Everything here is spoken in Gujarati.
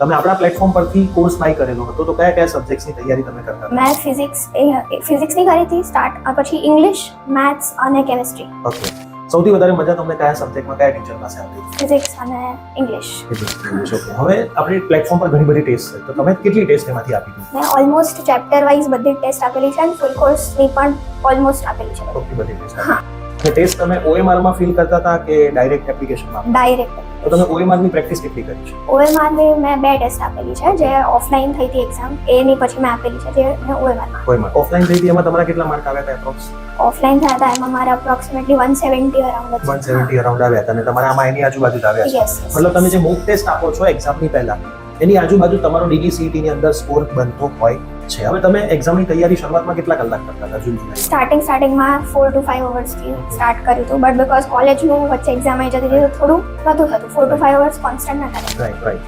તમે આપણા પ્લેટફોર્મ પરથી કોર્સ બાય કરેલો હતો તો કયા કયા સબ્જેક્ટ્સની તૈયારી તમે કરતા હતા? મેં ફિઝિક્સની કરી હતી સ્ટાર્ટ, પછી ઇંગ્લિશ, મેથ્સ અને કેમિસ્ટ્રી. ઓકે. સૌથી વધારે મજા તમને કયા સબ્જેક્ટમાં કયા ટીચર પાસે આવતી? ફિઝિક્સ અને ઇંગ્લિશ. ઓકે. હવે આપણી પ્લેટફોર્મ પર ઘણી બધી ટેસ્ટ છે તો તમે કેટલી ટેસ્ટ એમાંથી આપી હતી? મેં ઓલમોસ્ટ ચેપ્ટર વાઇઝ બધી ટેસ્ટ આપેલી છે અને ફૂલ કોર્સની પણ ઓલમોસ્ટ આપેલી છે. ઓકે, બધી ટેસ્ટ. હા. કે ટેસ્ટ તમે OMR માં ફિલ કરતા હતા કે ડાયરેક્ટ એપ્લિકેશનમાં? ડાયરેક્ટ. તો તમે OMR ની પ્રેક્ટિસ કેટલી કરી છે? OMRની મેં 2 ટેસ્ટ આપેલી છે, જે ઓફલાઈન થઈ હતી એક્ઝામ, એની પછી મેં આપેલી છે, જે મેં OMRમાં. OMR ઓફલાઈન થઈ હતી એમાં તમારા કેટલા માર્ક આવ્યા હતા એપ્રોક્સ? ઓફલાઈન થયા હતા એમાં મારા અપ્રોક્સિમેટલી 170 અરાઉન્ડ 170 અરાઉન્ડ આવ્યા હતા અને તમારા આમાં એની આજુબાજુ જ આવ્યા છે. યસ. મતલબ તમે જે મોક ટેસ્ટ આપો છો એક્ઝામની પહેલા એની આજુબાજુ તમારો DGCET ની અંદર સ્કોર બનતો હોય છે. હવે તમે એક્ઝામની તૈયારી શરૂઆતમાં કેટલા કલાક કરતા હતા? જૂન જુલાઈ સ્ટાર્ટિંગમાં 4 to 5 અવર્સથી સ્ટાર્ટ કર્યું હતું, બટ બીકોઝ કોલેજનું વચ્ચે એક્ઝામ આવી જતી હતી તો થોડું વધુ થતું. 4 to 5 અવર્સ કોન્સ્ટન્ટ ના કરે. રાઈટ.